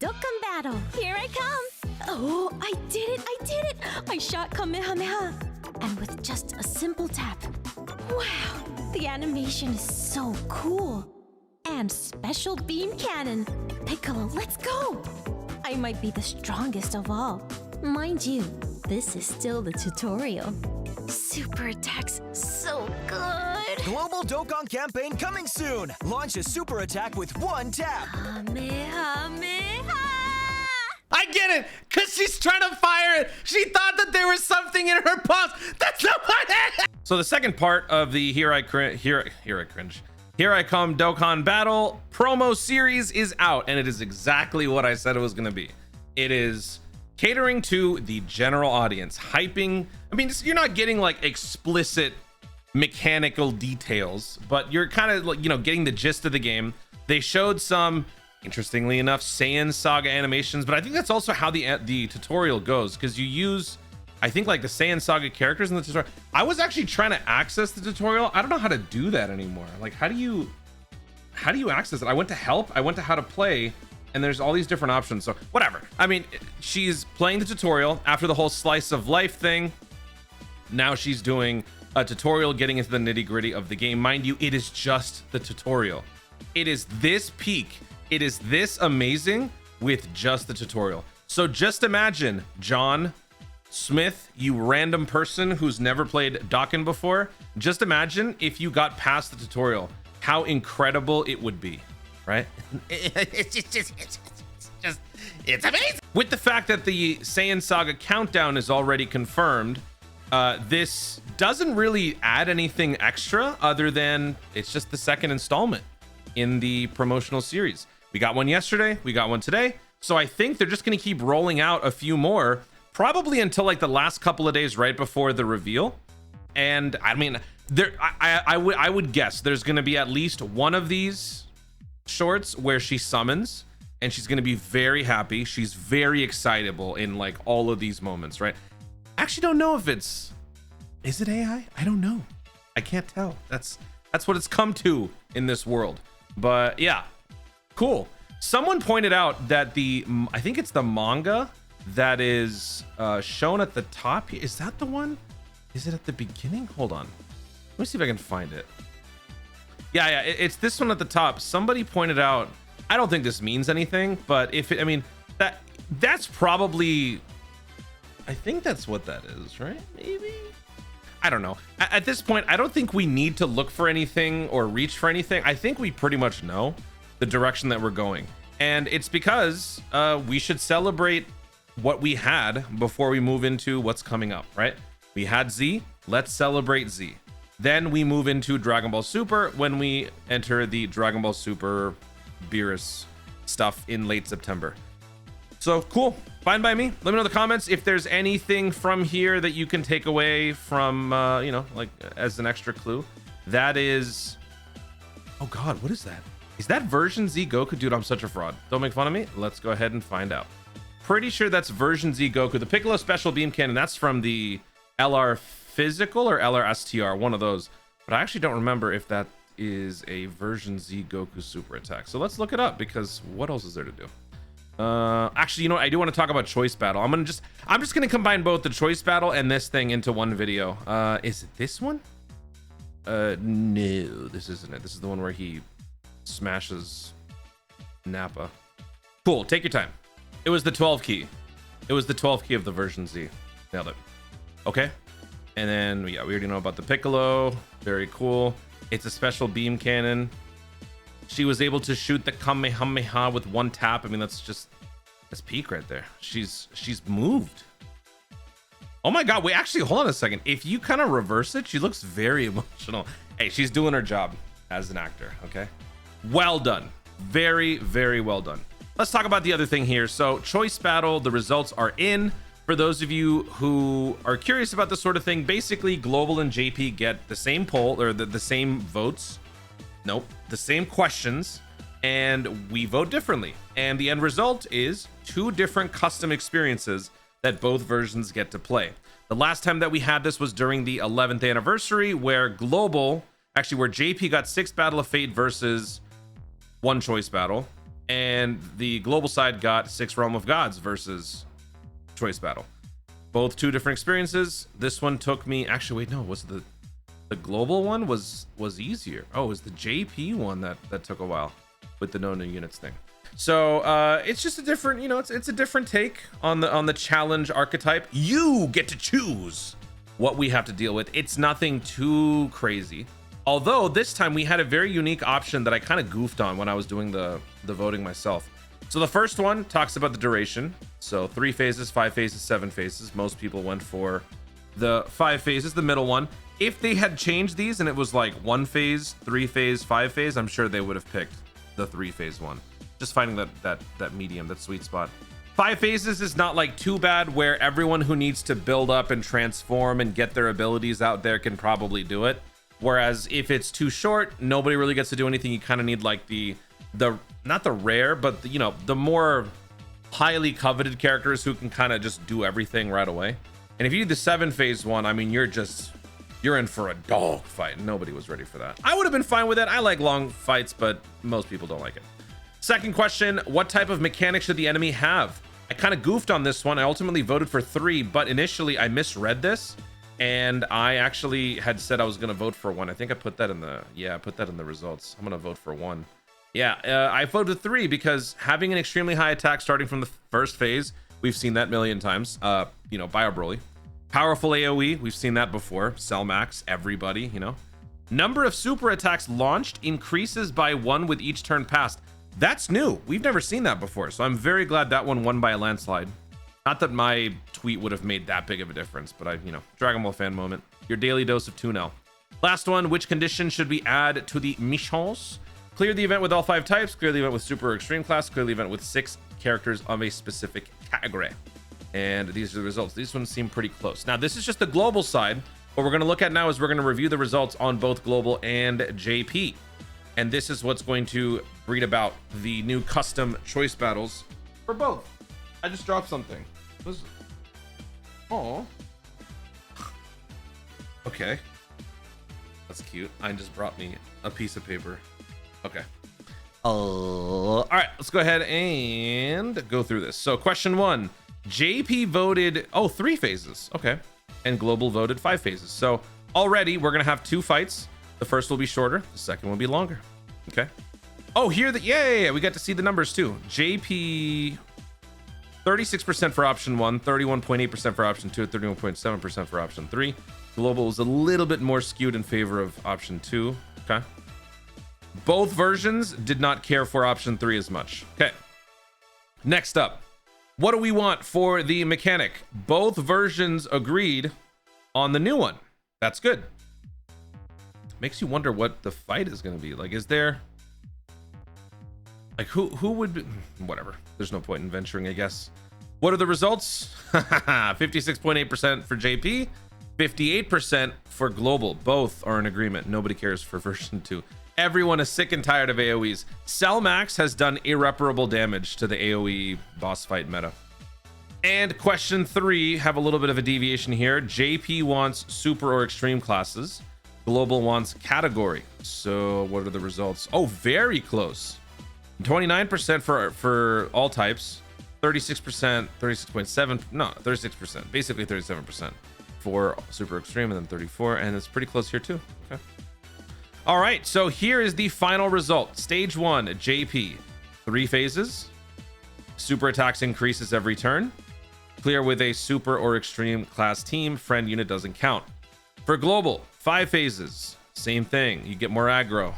Dokkan Battle. Here I come. Oh, I did it. I shot Kamehameha. And with just a simple tap. Wow, the animation is so cool. And special beam cannon. Piccolo, let's go. I might be the strongest of all. Mind you, this is still the tutorial. Super attacks, so good. Global Dokkan campaign coming soon. Launch a super attack with one tap. Kamehameha! I get it, because she's trying to fire it. She thought that there was something in her palms. That's not what it. So the second part of the Here I Come Dokkan Battle promo series is out, and it is exactly what I said it was going to be. It is catering to the general audience, hyping. I mean, you're not getting like explicit mechanical details, but you're kind of like, getting the gist of the game. They showed some, interestingly enough, Saiyan Saga animations, but I think that's also how the tutorial goes, because you use, I think, like the Saiyan Saga characters in the tutorial. I was actually trying to access the tutorial. I don't know how to do that anymore. Like, how do you access it? I went to help, I went to how to play, and there's all these different options. So whatever. I mean, she's playing the tutorial after the whole slice of life thing. Now she's doing a tutorial, getting into the nitty gritty of the game. Mind you, it is just the tutorial. It is this peak. It is this amazing with just the tutorial. So just imagine, John Smith, you random person who's never played Dokkan before, just imagine if you got past the tutorial, how incredible it would be, right? It's amazing. With the fact that the Saiyan Saga countdown is already confirmed, this doesn't really add anything extra other than it's just the second installment in the promotional series. We got one yesterday, we got one today. So I think they're just going to keep rolling out a few more, probably until like the last couple of days right before the reveal. And I mean, I would guess there's going to be at least one of these shorts where she summons, and she's going to be very happy. She's very excitable in like all of these moments, right? I actually don't know if is it AI? I don't know. I can't tell. That's what it's come to in this world. But yeah, cool. Someone pointed out that I think it's the manga that is shown at the top. Is that the one? Is it at the beginning? Hold on. Let me see if I can find it. Yeah, it's this one at the top. Somebody pointed out, I don't think this means anything, but that's probably, I think that's what that is, right? Maybe. I don't know. At this point, I don't think we need to look for anything or reach for anything. I think we pretty much know the direction that we're going. And it's because we should celebrate what we had before we move into what's coming up, right? We had Z, let's celebrate Z. Then we move into Dragon Ball Super when we enter the Dragon Ball Super Beerus stuff in late September. So cool, fine by me. Let me know in the comments if there's anything from here that you can take away from, like as an extra clue. That is, oh God, what is that? Is that version Z Goku? Dude, I'm such a fraud. Don't make fun of me. Let's go ahead and find out. Pretty sure that's version Z Goku. The Piccolo Special Beam Cannon, that's from the LR Physical or LR STR, one of those. But I actually don't remember if that is a version Z Goku super attack. So let's look it up, because what else is there to do? Actually, you know what? I do want to talk about Choice Battle. I'm just gonna combine both the Choice Battle and this thing into one video. Is it this one? No, this isn't it. This is the one where he smashes Nappa. Cool, take your time. It was the 12 key. It was the 12 key of the version Z. Nailed it. Okay. And then, yeah, we already know about the Piccolo. Very cool. It's a special beam cannon. She was able to shoot the Kamehameha with one tap. I mean, that's peak right there. She's moved. Oh my God, wait, actually, hold on a second. If you kind of reverse it, she looks very emotional. Hey, she's doing her job as an actor, okay? Well done. Very, very well done. Let's talk about the other thing here. So Choice Battle, the results are in. For those of you who are curious about this sort of thing, basically Global and JP get the same poll, or the same votes. Nope, the same questions, and we vote differently. And the end result is 2 different custom experiences that both versions get to play. The last time that we had this was during the 11th anniversary, where Global, actually where JP got 6 Battle of Fate versus 1 Choice Battle. and the global side got 6 Realm of Gods versus Choice Battle. Both 2 different experiences. This one took me, actually, wait, no, was the global one was easier. Oh, it was the JP one that took a while with the no new units thing. So it's just a different, you know, it's a different take on the challenge archetype. You get to choose what we have to deal with. It's nothing too crazy. Although this time we had a very unique option that I kind of goofed on when I was doing the voting myself. So the first one talks about the duration. So 3 phases, 5 phases, 7 phases. Most people went for the 5 phases, the middle one. If they had changed these and it was like 1 phase, 3 phase, 5 phase, I'm sure they would have picked the 3 phase one. Just finding that medium, that sweet spot. 5 phases is not like too bad, where everyone who needs to build up and transform and get their abilities out there can probably do it. Whereas if it's too short, nobody really gets to do anything. You kind of need like the not the rare, but the, you know, the more highly coveted characters who can kind of just do everything right away. And if you do the 7 phase one, I mean, you're in for a dog fight. Nobody was ready for that. I would have been fine with it. I like long fights, but most people don't like it. Second question, what type of mechanic should the enemy have? I kind of goofed on this one. I ultimately voted for 3, but initially I misread this, and I actually had said I was going to vote for 1. I think I put that in the, I put that in the results. I'm going to vote for 1. Yeah, I voted 3 because having an extremely high attack starting from the first phase, we've seen that a million times. You know, Bio Broly. Powerful AoE, we've seen that before. Cell Max, everybody, you know. Number of super attacks launched increases by 1 with each turn passed. That's new. We've never seen that before, so I'm very glad that one won by a landslide. Not that my tweet would have made that big of a difference, but you know, Dragon Ball fan moment. Your daily dose of 2-0. Last one, which condition should we add to the missions? Clear the event with all 5 types, clear the event with super or extreme class, clear the event with 6 characters of a specific category. And these are the results. These ones seem pretty close. Now, this is just the global side. What we're going to look at now is we're going to review the results on both global and JP. And this is what's going to read about the new custom choice battles for both. I just dropped something. Oh. Okay. That's cute. I just brought me a piece of paper. Okay. All right, let's go ahead and go through this. So question 1, JP voted, 3 phases. Okay. And global voted 5 phases. So already we're going to have 2 fights. The first will be shorter. The second will be longer. Okay. Oh, here yeah. We got to see the numbers too. JP 36% for option 1, 31.8% for option 2, 31.7% for option 3. Global was a little bit more skewed in favor of option 2. Okay. Both versions did not care for option 3 as much. Okay. Next up, what do we want for the mechanic? Both versions agreed on the new one. That's good. Makes you wonder what the fight is going to be. Like, is there, like, who would be, whatever. There's no point in venturing, I guess. What are the results? 56.8% for JP, 58% for global. Both are in agreement. Nobody cares for version 2. Everyone is sick and tired of AoEs. Cell Max has done irreparable damage to the AoE boss fight meta. And question 3, have a little bit of a deviation here. JP wants super or extreme classes. Global wants category. So what are the results? Oh, very close. 29% for all types. 36%, 36.7, no, 36%, basically 37% for super extreme, and then 34, and it's pretty close here too. Okay. All right, so here is the final result. Stage 1, JP, 3 phases. Super attacks increases every turn. Clear with a super or extreme class team. Friend unit doesn't count. For global, 5 phases. Same thing. You get more aggro.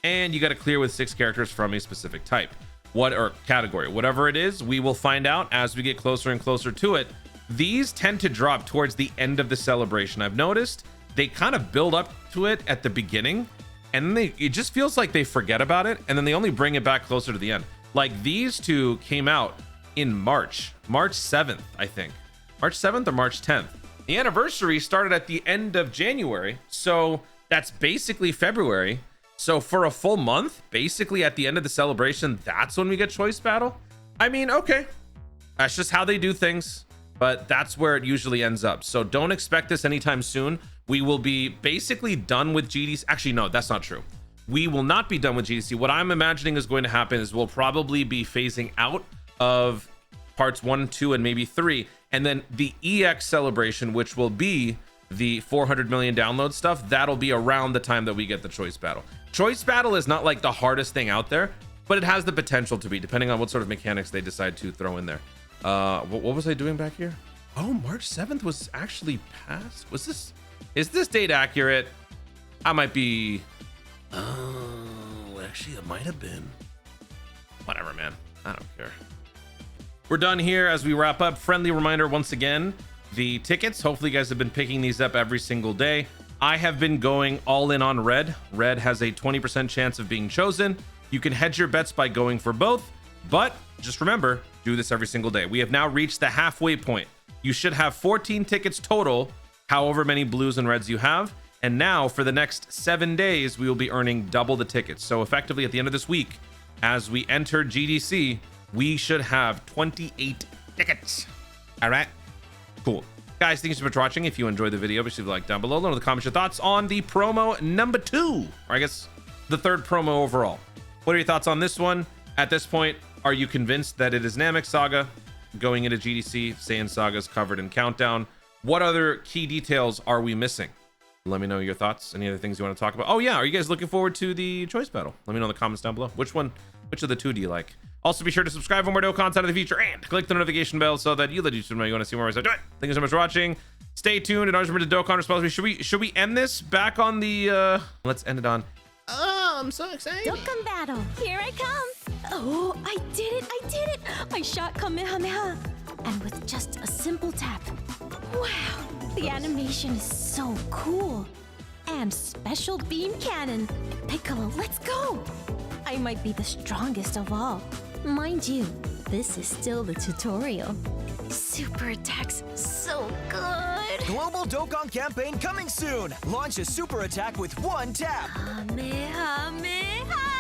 And you got to clear with 6 characters from a specific type. Or category. Whatever it is, we will find out as we get closer and closer to it. These tend to drop towards the end of the celebration. I've noticed they kind of build up to it at the beginning, and then it just feels like they forget about it, and then they only bring it back closer to the end. Like these two came out in March 7th, I think. March 7th or March 10th. The anniversary started at the end of January, so that's basically February. So for a full month, basically at the end of the celebration, that's when we get choice battle. I mean, okay, that's just how they do things, but that's where it usually ends up. So don't expect this anytime soon. We will be basically done with GDC. Actually, no, that's not true. we will not be done with GDC. What I'm imagining is going to happen is we'll probably be phasing out of parts 1, 2, and maybe 3. And then the EX celebration, which will be the 400 million download stuff, that'll be around the time that we get the choice battle. Choice battle is not like the hardest thing out there, but it has the potential to be, depending on what sort of mechanics they decide to throw in there. What was I doing back here? Oh, March 7th was actually passed. Is this date accurate? I might be... Oh, actually, it might have been. Whatever, man. I don't care. We're done here as we wrap up. Friendly reminder once again, the tickets. Hopefully, you guys have been picking these up every single day. I have been going all in on red. Red has a 20% chance of being chosen. You can hedge your bets by going for both, but just remember, do this every single day. We have now reached the halfway point. You should have 14 tickets total, however many blues and reds you have. And now for the next 7 days, we will be earning double the tickets. So effectively at the end of this week, as we enter GDC, we should have 28 tickets. All right, cool. Guys, thank you so much for watching. If you enjoyed the video, be sure to like down below. Let me know in the comments your thoughts on the promo number 2, or I guess the 3rd promo overall. What are your thoughts on this one? At this point, are you convinced that it is Namek Saga going into GDC? Saiyan Saga's covered in Countdown. What other key details are we missing? Let me know your thoughts. Any other things you want to talk about? Oh yeah, are you guys looking forward to the choice battle? Let me know in the comments down below. Which of the two do you like? Also, be sure to subscribe for more Dokkan content in the future and click the notification bell so that you let YouTube know you want to see more as I do it. Thank you so much for watching. Stay tuned and always remember to Dokkan Responsibly. Should we end this back on the let's end it on. Oh, I'm so excited. Dokkan Battle, here I come! Oh, I did it! I shot Kamehameha! And with just a simple tap, wow, the animation is so cool! And special beam cannon! Piccolo, let's go! I might be the strongest of all. Mind you, this is still the tutorial. Super attacks, so good! Global Dokkan campaign coming soon! Launch a super attack with one tap! Kamehameha!